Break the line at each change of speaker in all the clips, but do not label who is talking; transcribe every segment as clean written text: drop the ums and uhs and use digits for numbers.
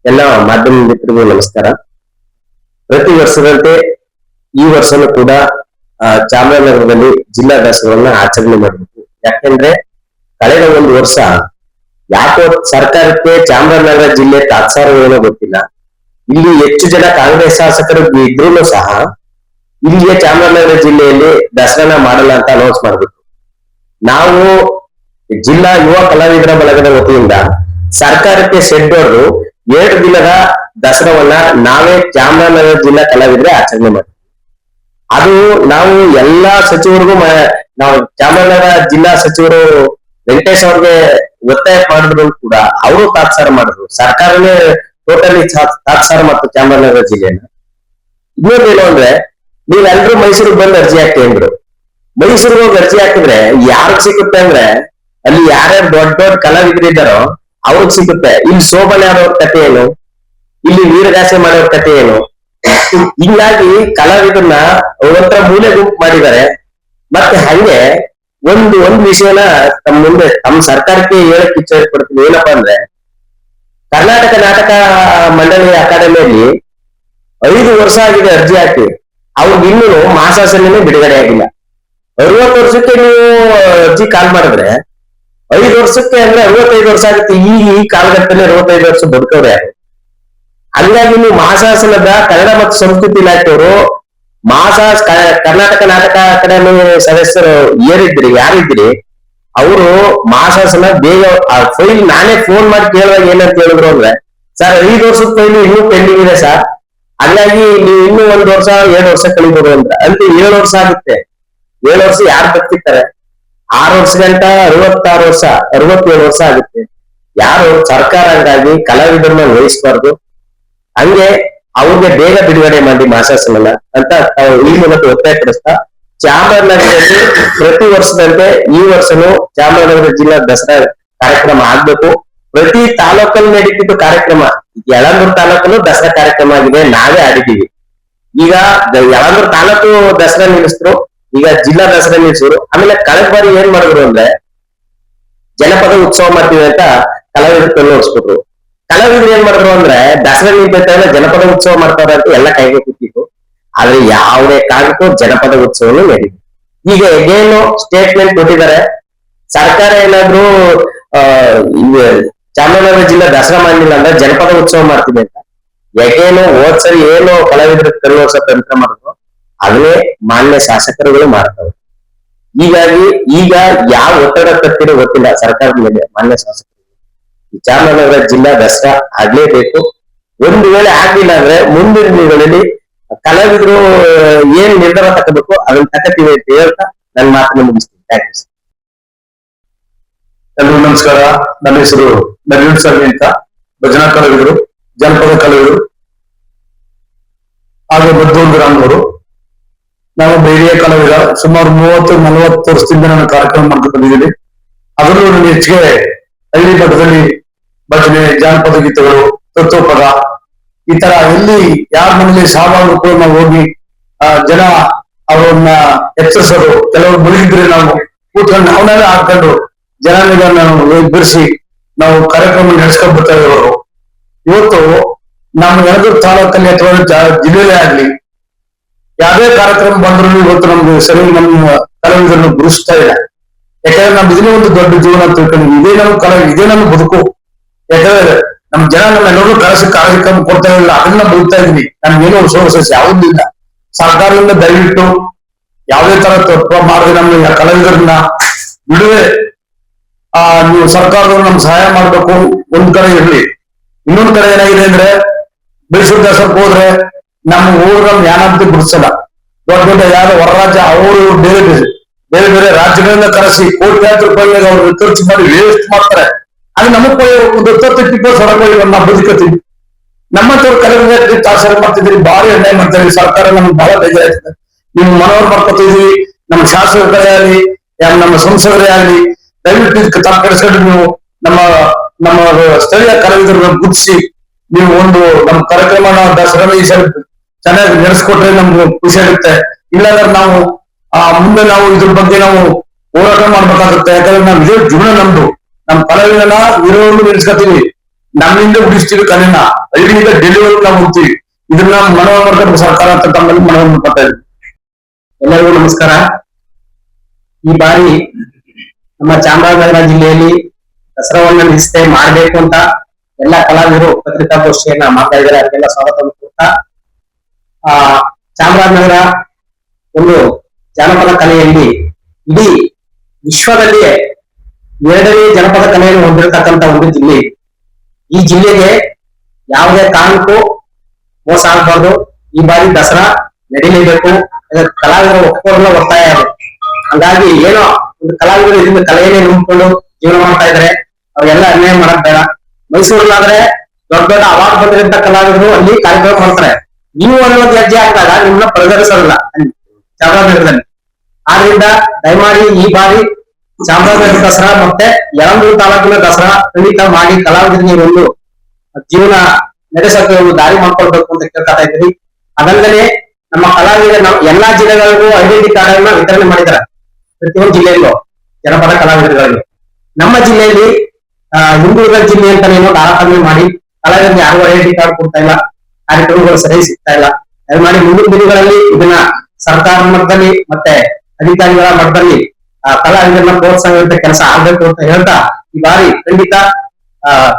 ಎಲ್ಲ ಮಾಧ್ಯಮ ಮಿತ್ರರಿಗೂ ನಮಸ್ಕಾರ. ಪ್ರತಿ ವರ್ಷದಂತೆ ಈ ವರ್ಷನೂ ಕೂಡ ಚಾಮರಾಜನಗರದಲ್ಲಿ ಜಿಲ್ಲಾ ದಸರಾವನ್ನ ಆಚರಣೆ ಮಾಡಬೇಕು. ಯಾಕೆಂದ್ರೆ ಕಳೆದ ಒಂದು ವರ್ಷ ಯಾಕೋ ಸರ್ಕಾರಕ್ಕೆ ಚಾಮರಾಜನಗರ ಜಿಲ್ಲೆ ತಾತ್ಸಾರವೇನೋ ಗೊತ್ತಿಲ್ಲ, ಇಲ್ಲಿ ಹೆಚ್ಚು ಜನ ಕಾಂಗ್ರೆಸ್ ಶಾಸಕರು ಇದ್ರೂ ಸಹ ಇಲ್ಲಿಗೆ ಚಾಮರಾಜನಗರ ಜಿಲ್ಲೆಯಲ್ಲಿ ದಸರಾನ ಮಾಡಲ್ಲ ಅಂತ ಅನೌನ್ಸ್ ಮಾಡ್ಬಿಟ್ಟು, ನಾವು ಜಿಲ್ಲಾ ಯುವ ಕಲಾವಿದರ ಬಳಗದ ವತಿಯಿಂದ ಸರ್ಕಾರಕ್ಕೆ ಸೆಡ್ ಹೊಡೆದು 2 ದಿನದ ದಸರಾವನ್ನ ನಾವೇ ಚಾಮರಾಜನಗರ ಜಿಲ್ಲಾ ಕಲಾವಿದರೆ ಆಚರಣೆ ಮಾಡ್ತೀವಿ. ಅದು ನಾವು ಎಲ್ಲಾ ಸಚಿವರಿಗೂ ನಾವು ಚಾಮರಾಜನಗರ ಜಿಲ್ಲಾ ಸಚಿವರು ವೆಂಕಟೇಶ್ ಅವ್ರಿಗೆ ಒತ್ತಾಯ ಮಾಡಿದ್ರು ಕೂಡ ಅವರು ತಾತ್ಸಾರ ಮಾಡಿದ್ರು. ಸರ್ಕಾರನೇ ಟೋಟಲಿ ತಾತ್ಸಾರ ಮತ್ತು ಚಾಮರಾಜನಗರ ಜಿಲ್ಲೆಯನ್ನ. ಇನ್ನೊಂದೇನು ಅಂದ್ರೆ, ನೀವೆಲ್ಲರೂ ಮೈಸೂರಿಗೆ ಬಂದು ಅರ್ಜಿ ಹಾಕಿ ಅಂದ್ರು. ಮೈಸೂರಿಗೆ ಹೋಗಿ ಅರ್ಜಿ ಹಾಕಿದ್ರೆ ಯಾರಿಗೆ ಸಿಗುತ್ತೆ ಅಂದ್ರೆ, ಅಲ್ಲಿ ಯಾರ್ಯಾರು ದೊಡ್ಡ ದೊಡ್ಡ ಕಲಾವಿದರಿದ್ದಾರೋ ಅವ್ರಿಗೆ ಸಿಗುತ್ತೆ. ಇಲ್ಲಿ ಶೋಭನೆ ಆದವ್ರ ಕಥೆ ಏನು, ಇಲ್ಲಿ ವೀರಗಾಸೆ ಮಾಡೋರ ಕಥೆ ಏನು, ಹಿಂಗಾಗಿ ಕಲಾವಿದರನ್ನ ಒಂಥರ ಮೂಲೆ ಗುಂಪು ಮಾಡಿದ್ದಾರೆ. ಮತ್ತೆ ಹಂಗೆ ಒಂದು ವಿಷಯನ ತಮ್ಮ ಮುಂದೆ ತಮ್ಮ ಸರ್ಕಾರಕ್ಕೆ ಹೇಳಕ್ ಇಚ್ಛೆ ಪಡ್ತೀನಿ. ಏನಪ್ಪಾ ಅಂದ್ರೆ, ಕರ್ನಾಟಕ ನಾಟಕ ಮಂಡಳಿ ಅಕಾಡೆಮಿಯಲ್ಲಿ 5 ವರ್ಷ ಆಗಿದೆ ಅರ್ಜಿ ಹಾಕಿ, ಅವ್ರಿಗೆ ಇನ್ನೂ ಮಾಸಾಸನೇ ಬಿಡುಗಡೆ ಆಗಿಲ್ಲ. 60 ವರ್ಷಕ್ಕೆ ನೀವು ಅರ್ಜಿ ಕಾಲ್ ಮಾಡಿದ್ರೆ 5 ವರ್ಷಕ್ಕೆ ಅಂದ್ರೆ 65 ವರ್ಷ ಆಗುತ್ತೆ. ಈ ಕಾಲಘಟ್ಟದಲ್ಲಿ 65 ವರ್ಷ ಬದುಕವ್ರೆ ಯಾರು? ಹಂಗಾಗಿ ನೀವು ಮಹಾಶಾಸನದ ಕನ್ನಡ ಮತ್ತು ಸಂಸ್ಕೃತಿ ಇಲಾಖೆಯವರು ಕರ್ನಾಟಕ ನಾಟಕ ಅಕಾಡೆಮಿ ಸದಸ್ಯರು ಯಾರಿದ್ರಿ ಅವರು ಮಹಾಶಾಸನ ಬೇಗ ಫೈಲ್ ನಾನೇ ಫೋನ್ ಮಾಡಿ ಕೇಳುವಾಗ ಏನಂತ ಹೇಳಿದ್ರು ಅಂದ್ರೆ, ಸರ್ 5 ವರ್ಷದ ಫೈಲ್ ಇನ್ನೂ ಪೆಂಡಿಂಗ್ ಇದೆ ಸರ್, ಹಂಗಾಗಿ ನೀವು ಇನ್ನೂ 1 ವರ್ಷ 2 ವರ್ಷ ಕಳಿಬಹುದು ಅಂದ್ರೆ. ಅಂತ 7 ವರ್ಷ ಆಗುತ್ತೆ. 7 ವರ್ಷ ಯಾರು ಬದುಕಿರ್ತಾರೆ? 6 ವರ್ಷ ಗಂಟ 66 ವರ್ಷ 67 ವರ್ಷ ಆಗುತ್ತೆ. ಯಾರು ಸರ್ಕಾರ ಹಂಗಾಗಿ ಕಲಾವಿದರನ್ನ ವಹಿಸಬಾರ್ದು, ಹಂಗೆ ಅವ್ರಿಗೆ ಬೇಗ ಬಿಡುಗಡೆ ಮಾಡಿ ಮಾಸಾಸನ ಅಂತ ಈ ಮೂಲಕ ಒತ್ತಾಯ ಪಡಿಸ್ತಾ, ಚಾಮರಾಜನಗರದಲ್ಲಿ ಪ್ರತಿ ವರ್ಷದಂತೆ ಈ ವರ್ಷನೂ ಚಾಮರಾಜನಗರ ಜಿಲ್ಲಾ ದಸರಾ ಕಾರ್ಯಕ್ರಮ ಆಗ್ಬೇಕು. ಪ್ರತಿ ತಾಲೂಕಲ್ಲಿ ನಡೀತಿದ್ದು ಕಾರ್ಯಕ್ರಮ. ಯಳಂದೂರು ತಾಲೂಕಲ್ಲೂ ದಸರಾ ಕಾರ್ಯಕ್ರಮ ಆಗಿದೆ, ನಾವೇ ಆಡಿದ್ದೀವಿ. ಈಗ ಯಳಂದೂರು ತಾಲೂಕು ದಸರಾ ನಿಲ್ಲಿಸಿದ್ರು, ಈಗ ಜಿಲ್ಲಾ ದಸರಾ ನಿಲ್ಲಿಸಿದ್ರು. ಆಮೇಲೆ ಕಳೆದ ಬಾರಿ ಏನ್ ಮಾಡಿದ್ರು ಅಂದ್ರೆ, ಜನಪದ ಉತ್ಸವ ಮಾಡ್ತೀವಿ ಅಂತ ಕಲಾವಿದರು ನೋಡ್ಸ್ಬಿಟ್ರು. ಕಲಾವಿದ್ರು ಏನ್ ಮಾಡಿದ್ರು ಅಂದ್ರೆ, ದಸರಾ ನಿಂತ ಜನಪದ ಉತ್ಸವ ಮಾಡ್ತಾರೆ ಅಂತ ಎಲ್ಲ ಕೈಗೆ ಕೂತಿತ್ತು. ಆದ್ರೆ ಯಾವುದೇ ಕಾರಣಕ್ಕೂ ಜನಪದ ಉತ್ಸವನು ನಡೀತು. ಈಗ ಏನು ಸ್ಟೇಟ್ಮೆಂಟ್ ಕೊಟ್ಟಿದ್ದಾರೆ, ಸರ್ಕಾರ ಏನಾದ್ರು ಚಾಮರಾಜನಗರ ಜಿಲ್ಲಾ ದಸರಾ ಮಾಡಲಿಲ್ಲ ಅಂದ್ರೆ ಜನಪದ ಉತ್ಸವ ಮಾಡ್ತೀವಿ ಅಂತ. ಯಾಕೇನು ಹೋದ್ಸರಿ ಏನು ಕಲಾವಿದರು ಕರುವರ್ಷ ತಂತ್ರ ಮಾಡಿದ್ರು ಅದನ್ನೇ ಮಾನ್ಯ ಶಾಸಕರುಗಳು ಮಾಡ್ತವೆ. ಹೀಗಾಗಿ ಈಗ ಯಾವ ಒತ್ತಡ ತತ್ತಿರೋ ಗೊತ್ತಿಲ್ಲ ಸರ್ಕಾರದ ಮೇಲೆ ಮಾನ್ಯ ಶಾಸಕರು. ಈ ಚಾಮರಾಜನಗರ ಜಿಲ್ಲಾ ದಸರಾ ಆಗ್ಲೇಬೇಕು. ಒಂದು ವೇಳೆ ಆಗ್ಲಿಲ್ಲ ಅಂದ್ರೆ ಮುಂದಿನ ದಿನಗಳಲ್ಲಿ ಕಲಾವಿದರು ಏನ್ ನಿರ್ಧಾರ ತಗೋಬೇಕು ಅದನ್ನ ತಗೋತೀವಿ ಅಂತ ಹೇಳ್ತಾ ನನ್ನ ಮಾತನ್ನು ಮುಗಿಸ್ತೀನಿ. ಥ್ಯಾಂಕ್ಸ್.
ಎಲ್ರಿಗೂ ನಮಸ್ಕಾರ. ನನ್ನ ಹೆಸರು ನವೀನ್ ಸ್ವಾಮಿ ಅಂತ, ಭಜನಾ ಕಲಾವಿದರು, ಜನಪದ ಕಲಾವಿದರು, ಹಾಗೆ ಬದ್ದೂರು ಗ್ರಾಮದವರು. ನಾನು ಹಿರಿಯ ಕಲಾವಿದ. ಸುಮಾರು 30-40 ವರ್ಷದಿಂದ ನಾನು ಕಾರ್ಯಕ್ರಮ ಮಾಡ್ಕೊಂಡು ಬಂದಿದ್ದೀನಿ. ಅದರಲ್ಲೂ ನನಗೆ ಹೆಚ್ಚಿಗೆ ಹಳ್ಳಿ ಮಟ್ಟದಲ್ಲಿ ಭಜನೆ, ಜಾನಪದ ಗೀತೆಗಳು, ತತ್ವಪದ, ಈ ತರ ಎಲ್ಲಿ ಯಾರ ಮನೇಲಿ ಸಾಮಾನು ನಾವು ಹೋಗಿ ಜನ ಅವರನ್ನ ಎಚ್ಚರಿಸೋದು. ಕೆಲವರು ಮುಳುಗಿದ್ರೆ ನಾವು ಕೂತ್ಕೊಂಡು ಅವನ್ನೆಲ್ಲ ಹಾಕೊಂಡು ಜನಾಂಗ ನಾವು ಬಿಡಿಸಿ ನಾವು ಕಾರ್ಯಕ್ರಮ ನಡೆಸ್ಕೊಂಡು ಬರ್ತಾ ಇರೋರು. ಇವತ್ತು ನಮ್ಮ ಯಳಂದೂರು ತಾಲೂಕಲ್ಲಿ ಅಥವಾ ಜಿಲ್ಲೆಯಲ್ಲೇ ಆಗ್ಲಿ ಯಾವುದೇ ಕಾರ್ಯಕ್ರಮ ಬಂದ್ರು ಇವತ್ತು ನಮ್ಗೆ ಸರಿ ನಮ್ಮ ಕಲಾವಿದರನ್ನು ಗುರುಸ್ತಾ ಇಲ್ಲ. ಯಾಕಂದ್ರೆ ನಮ್ದು ಇದನ್ನೇ ಒಂದು ದೊಡ್ಡ ಜೀವನ ಅಂತ ತಿಳ್ಕೊಂಡು ಇದೇ ನಮ್ಮ ಇದೇ ನಮ್ಮ ಬದುಕು. ಯಾಕಂದ್ರೆ ನಮ್ ಜನ ನಮ್ಮೆಲ್ಲರೂ ಕಳಿಸಿ ಕಾರ್ಯಕ್ರಮ ಕೊಡ್ತಾ ಇಲ್ಲ, ಅದನ್ನ ಬದುಕ್ತಾ ಇದೀವಿ. ನಮ್ಗೇನೋ ಸೋರ್ಸಸ್ ಯಾವುದೂ ಇಲ್ಲ. ಸರ್ಕಾರದಿಂದ ದಯವಿಟ್ಟು ಯಾವುದೇ ತರ ತಪ್ಪು ಮಾಡದೆ ನಮ್ಮ ಕಲಾವಿದರನ್ನ ಬಿಡುವೆ ನೀವು ಸರ್ಕಾರದವ್ರು ನಮ್ಗೆ ಸಹಾಯ ಮಾಡ್ಬೇಕು. ಒಂದ್ ಕಡೆ ಇರ್ಲಿ. ಇನ್ನೊಂದ್ ಕಡೆ ಏನಾಗಿದೆ ಅಂದ್ರೆ, ಮೈಸೂರು ದಸರಾಕ್ ಹೋದ್ರೆ ನಮ್ಮ ಊರಲ್ಲಿ ಯಾನಂತ ಗುರುತಿಸಲ್ಲ. ದೊಡ್ಡ ದೊಡ್ಡ ಯಾವ್ದೋ ಹೊರ ರಾಜ್ಯ ಅವರು ಬೇರೆ ಬೇರೆ ರಾಜ್ಯಗಳಿಂದ ಕರೆಸಿ ಕೋಟ್ಯಾಂತರ ರೂಪಾಯಿಗೆ ಅವ್ರು ಖರ್ಚು ಮಾಡಿ ವೇಸ್ಟ್ ಮಾಡ್ತಾರೆ. ಅದು ನಮಗ್ ಒಂದು 20-20 ನಾವು ಬದುಕತ್ತೀವಿ. ನಮ್ಮಂತವ್ರು ಕಲಾವಿದರಿಗೆ ತಾತ್ಸಾರ ಮಾಡ್ತಿದ್ರಿ, ಭಾರಿ ಅನ್ಯಾಯ ಮಾಡ್ತಾ ಇದ್ರಿ. ಸರ್ಕಾರ ನಮ್ಗೆ ಬಹಳ ಬೇಜಾರಾಗ್ತದೆ. ನೀವು ಮನೋರ್ ಮಾಡ್ಕೊತಿದ್ವಿ. ನಮ್ಮ ಶಾಸಕರೇ ಆಗಲಿ, ನಮ್ಮ ಸಂಸದರೇ ಆಗಲಿ, ದಯವಿಟ್ಟು ತಪ್ಪಡಿಸ್ಕೊಂಡು ನೀವು ನಮ್ಮ ಸ್ಥಳೀಯ ಕಲಾವಿದರನ್ನ ಗುರುತಿಸಿ ನೀವು ಒಂದು ನಮ್ಮ ಕಾರ್ಯಕ್ರಮ ದಸರಾ ಈ ಸಲ ಚೆನ್ನಾಗಿ ನಡೆಸ್ಕೊಟ್ರೆ ನಮ್ಗೆ ಖುಷಿ ಆಗುತ್ತೆ. ಇಲ್ಲಾಂದ್ರೆ ನಾವು ಮುಂದೆ ನಾವು ಇದ್ರ ಬಗ್ಗೆ ನಾವು ಹೋರಾಟ ಮಾಡ್ಬೇಕಾಗುತ್ತೆ. ಯಾಕಂದ್ರೆ ನಾವು ಇದೇ ಜೀವನ ನಮ್ದು. ನಮ್ಮ ಕಲಾವಿದನ ವಿರೋಧ ನಿಲ್ಸ್ಕೊತೀವಿ. ನಮ್ಮಿಂದ ಉಳಿಸ್ತೀವಿ ಕಲೆನ, ಹಳ್ಳಿಯಿಂದ ಡೆಲಿವರಿ ನಾವು ಹೋಗ್ತೀವಿ. ಇದನ್ನ ಮನವಿ ಮಾಡ್ಕೊಂಡು ಸರ್ಕಾರ ಅಂತ ತಮ್ಮಲ್ಲಿ ಮನವಿ ಮಾಡ್ತಾ ಇದ್ವಿ.
ಎಲ್ಲರಿಗೂ ನಮಸ್ಕಾರ. ಈ ಬಾರಿ ನಮ್ಮ ಚಾಮರಾಜನಗರ ಜಿಲ್ಲೆಯಲ್ಲಿ ದಸರಾವನ್ನ ನಿಷ್ಠೆ ಮಾಡಬೇಕು ಅಂತ ಎಲ್ಲ ಕಲಾವಿದರು ಪತ್ರಿಕಾಗೋಷ್ಠಿಯನ್ನ ಮಾಡ್ತಾ ಇದ್ದಾರೆ. ಅದಕ್ಕೆಲ್ಲ ಸ್ವಾಗತವನ್ನು ಕೊಡ್ತಾ, ಚಾಮರಾಜನಗರ ಒಂದು ಜಾನಪದ ಕಲೆಯಲ್ಲಿ ಇಡೀ ವಿಶ್ವದಲ್ಲಿಯೇ 2ನೇ ಜನಪದ ಕಲೆಯನ್ನು ಹೊಂದಿರತಕ್ಕಂತ ಒಂದು ಜಿಲ್ಲೆ. ಈ ಜಿಲ್ಲೆಗೆ ಯಾವುದೇ ಕಾರಣಕ್ಕೂ ಮೋಸ ಆಗಬಾರ್ದು. ಈ ಬಾರಿ ದಸರಾ ನಡೀಲೇಬೇಕು. ಕಲಾವಿದರು ಒಪ್ಪಿಕೊಳ್ಳಲು ಒತ್ತಾಯ ಇದೆ. ಹಾಗಾಗಿ ಏನೋ ಒಂದು ಕಲಾವಿದರು ಇದರಿಂದ ಕಲೆಯನ್ನೇ ನಂಬಿಕೊಂಡು ಜೀವನ ಮಾಡ್ತಾ ಇದ್ದಾರೆ. ಅವ್ರಿಗೆಲ್ಲ ಅನ್ಯಾಯ ಮಾಡಕ್ ಬೇಡ. ಮೈಸೂರಲ್ಲಾದ್ರೆ ದೊಡ್ಡ ದೊಡ್ಡ ಅವಾರ್ಡ್ ಬಂದಿರಂತ ಕಲಾವಿದರು ಅಲ್ಲಿ ಕಾರ್ಯಕ್ರಮ ಮಾಡ್ತಾರೆ. ನೀವು ಅನ್ನೋದು ಹೆಜ್ಜೆ ಹಾಕಿದಾಗ ನಿಮ್ಮನ್ನ ಪರಿಗಣಿಸೋದಿಲ್ಲ ಚಾಮರಾಜನಗರದಲ್ಲಿ. ಆದ್ರಿಂದ ದಯಮಾಡಿ ಈ ಬಾರಿ ಚಾಮರಾಜನಗರ ದಸರಾ ಮತ್ತೆ ಯಳಂದೂರು ತಾಲೂಕಿನ ದಸರಾ ಖಂಡಿತ ಮಾಡಿ ಕಲಾವಿದರಿಗೆ ಒಂದು ಜೀವನ ನಡೆಸಕ್ಕೆ ಒಂದು ದಾರಿ ಮಾಡ್ಕೊಳ್ಬೇಕು ಅಂತ ಕೇಳ್ತಾ ಇದ್ದೀವಿ. ಅದಲ್ಲದೆ ನಮ್ಮ ಕಲಾವಿದ ಎಲ್ಲಾ ಜಿಲ್ಲೆಗಳಿಗೂ ಐಡೆಂಟಿ ಕಾರ್ಡ್ ಅನ್ನ ವಿತರಣೆ ಮಾಡಿದ್ದಾರೆ, ಪ್ರತಿಯೊಂದು ಜಿಲ್ಲೆಯಲ್ಲೂ ಜನಪದ ಕಲಾವಿದರುಗಳಿಗೆ. ನಮ್ಮ ಜಿಲ್ಲೆಯಲ್ಲಿ ಹಿಂದುಳಿದ ಜಿಲ್ಲೆ ಅಂತ ಏನೋ ತಾರತಮ್ಯ ಮಾಡಿ ಕಲಾವಿದರಿಗೆ ಯಾರಿಗೂ ಐಡೆಂಟಿ ಕಾರ್ಡ್ ಕೊಡ್ತಾ ಇಲ್ಲ, ಕಾರ್ಯಕ್ರಮಗಳು ಸರಿಯಾಗಿ ಸಿಗ್ತಾ ಇಲ್ಲ. ದಯಮಾಡಿ ಮುಂದಿನ ದಿನಗಳಲ್ಲಿ ಇದನ್ನ ಸರ್ಕಾರ ಮಟ್ಟದಲ್ಲಿ ಮತ್ತೆ ಅಧಿಕಾರಿಗಳ ಮಟ್ಟದಲ್ಲಿ ಕಲಾವಿದರನ್ನ ಪ್ರೋತ್ಸಾಹಿಸುವಂತ ಕೆಲಸ ಆಗ್ಬೇಕು ಅಂತ ಹೇಳ್ತಾ, ಈ ಬಾರಿ ಖಂಡಿತ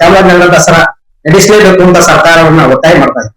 ಚಾಮರಾಜನಗರ ದಸರಾ ನಡೆಸಲೇಬೇಕು ಅಂತ ಸರ್ಕಾರವನ್ನ ಒತ್ತಾಯ ಮಾಡ್ತಾ ಇದೆ.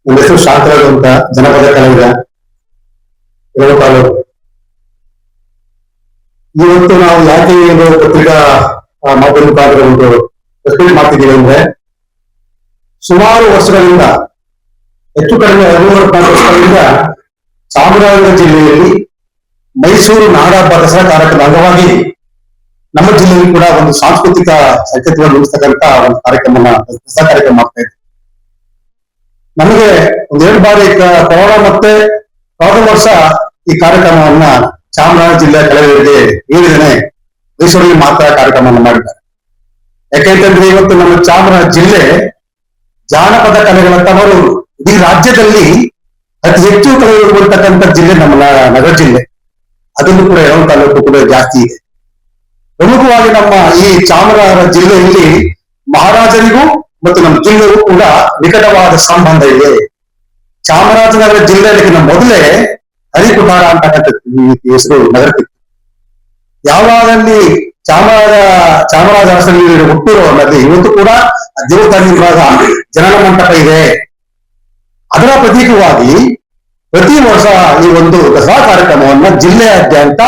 ನನ್ನ ಹೆಸರು ಶಾಂತರಾಜ್ ಅಂತ, ಜನಪದ ಕಲಾವಿದ, ತಾಲೂಕು. ಇವತ್ತು ನಾವು ಯಾಕೆ ಒಂದು ಪತ್ರಿಕಾ ಮಾಧ್ಯಮ ಒಂದು ಪ್ರೆಸ್ ಮಾಡ್ತಿದ್ದೀವಿ ಅಂದ್ರೆ, ಸುಮಾರು ವರ್ಷಗಳಿಂದ, ಹೆಚ್ಚು ಕಡಿಮೆ 13-14 ವರ್ಷಗಳಿಂದ ಚಾಮರಾಜನಗರ ಜಿಲ್ಲೆಯಲ್ಲಿ ಮೈಸೂರು ನಾಡಹಬ್ಬ ದಸರಾ ಕಾರ್ಯಕ್ರಮದ ಅಂಗವಾಗಿ ನಮ್ಮ ಜಿಲ್ಲೆಯಲ್ಲಿ ಕೂಡ ಒಂದು ಸಾಂಸ್ಕೃತಿಕ ಸಂಕೇತವನ್ನು ರೂಪಿಸ್ತಕ್ಕಂತ ಒಂದು ಕಾರ್ಯಕ್ರಮನ ದಸರಾ ಕಾರ್ಯಕ್ರಮ ಮಾಡ್ತಾ ಇದ್ದೀವಿ. ನಮಗೆ 1-2 ಬಾರಿ ಕೊರೋನಾ ಮತ್ತೆ ಪ್ರಥಮ ವರ್ಷ ಈ ಕಾರ್ಯಕ್ರಮವನ್ನ ಚಾಮರಾಜನಗರ ಜಿಲ್ಲೆಯ ಕಲಾವಿದರಿಗೆ ನೀಡಿದ್ದೇನೆ. ಮೈಸೂರಲ್ಲಿ ಮಾತ್ರ ಕಾರ್ಯಕ್ರಮವನ್ನು ಮಾಡಿದ್ದಾರೆ. ಯಾಕೆಂತಂದ್ರೆ ಇವತ್ತು ನಮ್ಮ ಚಾಮರಾಜನಗರ ಜಿಲ್ಲೆ ಜಾನಪದ ಕಲೆಗಳ ತವರೂರು. ಇಡೀ ರಾಜ್ಯದಲ್ಲಿ ಅತಿ ಹೆಚ್ಚು ಕಲೆಗಳು ಬರ್ತಕ್ಕಂಥ ಜಿಲ್ಲೆ ನಮ್ಮ ನಗರ ಜಿಲ್ಲೆ. ಅದನ್ನು ಕೂಡ ಯಳಂದೂರು ತಾಲೂಕು ಕೂಡ ಜಾಸ್ತಿ ಇದೆ. ಪ್ರಮುಖವಾಗಿ ನಮ್ಮ ಈ ಚಾಮರಾಜನಗರ ಜಿಲ್ಲೆಯಲ್ಲಿ ಮಹಾರಾಜರಿಗೂ ಮತ್ತು ನಮ್ಮ ಜಿಲ್ಲೆಗೂ ಕೂಡ ನಿಕಟವಾದ ಸಂಬಂಧ ಇದೆ. ಚಾಮರಾಜನಗರ ಜಿಲ್ಲೆಯಲ್ಲಿ ಮೊದಲೇ ಹರಿಕುಟಾರ ಅಂತಕ್ಕಂಥ ಹೆಸರು ನಗರಕ್ಕೆ. ಯಾವಾಗಲ್ಲಿ ಚಾಮರಾಜ ಅರಸನಲ್ಲಿ ಹುಟ್ಟೂರು ಅನ್ನೋದು ಇವತ್ತು ಕೂಡ ದೇವಸ್ಥಾನದ ಜನನ ಮಂಟಪ ಇದೆ. ಅದರ ಪ್ರತೀಕವಾಗಿ ಪ್ರತಿ ವರ್ಷ ಈ ಒಂದು ದಸರಾ ಕಾರ್ಯಕ್ರಮವನ್ನ ಜಿಲ್ಲೆಯಾದ್ಯಂತ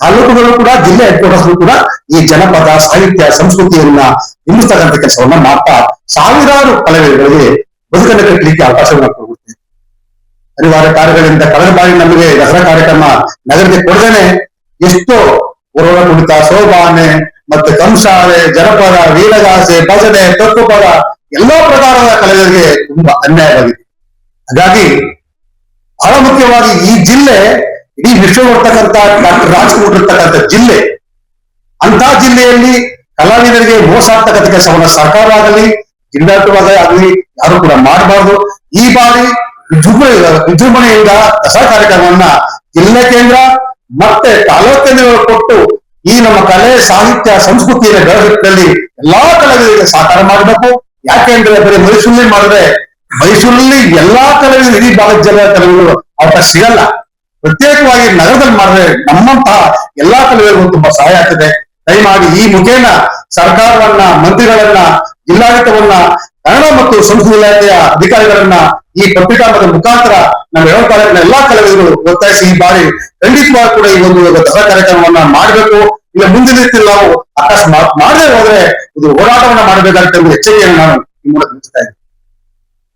ತಾಲೂಕುಗಳು ಕೂಡ ಜಿಲ್ಲೆ ಹೆಡ್ ಕ್ವಾರ್ಟರ್ಸ್ ಕೂಡ ಈ ಜನಪದ ಸಾಹಿತ್ಯ ಸಂಸ್ಕೃತಿಯನ್ನ ನಿಲ್ಲಿಸ್ತಕ್ಕಂಥ ಕೆಲಸವನ್ನ ಮಾಡ್ತಾ ಸಾವಿರಾರು ಕಲಾವಿದರಿಗೆ ಬದುಕನ್ನು ಕಟ್ಟಲಿಕ್ಕೆ ಅವಕಾಶವನ್ನ ಕೊಡುತ್ತೆ. ಅನಿವಾರ್ಯ ಕಾರ್ಯಗಳಿಂದ ಕಳೆದ ಬಾರಿ ನಮಗೆ ದಸರಾ ಕಾರ್ಯಕ್ರಮ ನಗರಕ್ಕೆ ಕೊಡದೇನೆ ಎಷ್ಟೋ ಉರವ ಕುಣಿತ, ಸೋಬಾನೆ, ಮತ್ತೆ ಕಂಸಾಳೆ, ಜನಪದ, ವೀರಗಾಸೆ, ಭಜನೆ, ತತ್ವಪದ ಎಲ್ಲಾ ಪ್ರಕಾರದ ಕಲೆಗಳಿಗೆ ತುಂಬಾ ಅನ್ಯಾಯವಾಗಿದೆ. ಹಾಗಾಗಿ ಬಹಳ ಮುಖ್ಯವಾಗಿ ಈ ಜಿಲ್ಲೆ ಇಡೀ ವಿಶ್ವ ಕೊಡ್ತಕ್ಕಂಥ ಡಾಕ್ಟರ್ ರಾಜ್ಕುಮಾರ್ ಇರ್ತಕ್ಕಂಥ ಜಿಲ್ಲೆ. ಅಂತ ಜಿಲ್ಲೆಯಲ್ಲಿ ಕಲಾವಿದರಿಗೆ ಮೋಸ ಆಗ್ತಕ್ಕಂಥ ಕೆಲಸವನ್ನ ಸರ್ಕಾರ ಆಗಲಿ ಜಿಲ್ಲಾಡಳಿತವಾಗಲಿ ಯಾರು ಕೂಡ ಮಾಡಬಾರ್ದು. ಈ ಬಾರಿ ವಿಜೃಂಭಣೆಯಿಂದ ದಸರಾ ಕಾರ್ಯಕ್ರಮವನ್ನ ಜಿಲ್ಲಾ ಕೇಂದ್ರ ಮತ್ತೆ ತಾಲೂಕು ಕೇಂದ್ರಗಳು ಕೊಟ್ಟು ಈ ನಮ್ಮ ಕಲೆ ಸಾಹಿತ್ಯ ಸಂಸ್ಕೃತಿಯ ಬೆಳವಣಿಗೆಯಲ್ಲಿ ಎಲ್ಲಾ ಕಲಾವಿದರಿಗೆ ಸಹಕಾರ ಮಾಡಬೇಕು. ಯಾಕೆಂದ್ರೆ ಬರೀ ಮೈಸೂರಲ್ಲಿ ಮಾಡಿದ್ರೆ ಮೈಸೂರಲ್ಲಿ ಎಲ್ಲಾ ಕಲಾವಿದರು ಇಡೀ ಭಾಗದ ಜಿಲ್ಲೆಯ ಕಲಾವಿದರು ಅವಕಾಶ ಸಿಗಲ್ಲ. ಪ್ರತ್ಯೇಕವಾಗಿ ನಗರದಲ್ಲಿ ಮಾಡಿದ್ರೆ ನಮ್ಮಂತಹ ಎಲ್ಲಾ ಕಲಾವಿದರಿಗೂ ತುಂಬಾ ಸಹಾಯ ಆಗ್ತದೆ. ದಯಮಾಡಿ ಈ ಮುಖೇನ ಸರ್ಕಾರವನ್ನ, ಮಂತ್ರಿಗಳನ್ನ, ಜಿಲ್ಲಾಡಳಿತವನ್ನ ಕನ್ನಡ ಮತ್ತು ಸಂಸ್ಕೃತಿ ಇಲಾಖೆಯ ಅಧಿಕಾರಿಗಳನ್ನ ಈ ಪತ್ರಿಕಾಂಬದ ಮುಖಾಂತರ ನಮ್ಮ ಯಾವ ತಾಲೂಕಿನ ಎಲ್ಲಾ ಕಲಾವಿದರು ಒತ್ತಾಯಿಸಿ ಈ ಬಾರಿ ಖಂಡಿತವಾಗಿ ಕೂಡ ಈ ಒಂದು ದಸರಾ ಕಾರ್ಯಕ್ರಮವನ್ನ ಮಾಡಬೇಕು. ಇಲ್ಲ ಮುಂದಿನ ರೀತಿಯಲ್ಲಿ ನಾವು ಅಕಸ್ಮಾತ್ ಮಾಡದೆ ಹೋದ್ರೆ ಇದು ಹೋರಾಟವನ್ನ ಮಾಡಬೇಕಾಗುತ್ತೆ ಎಂಬ ಎಚ್ಚರಿಕೆಯನ್ನು ನಾನು ಈ ಮೂಲಕ ತಿಳಿಸ್ತಾ ಇದ್ದೀನಿ.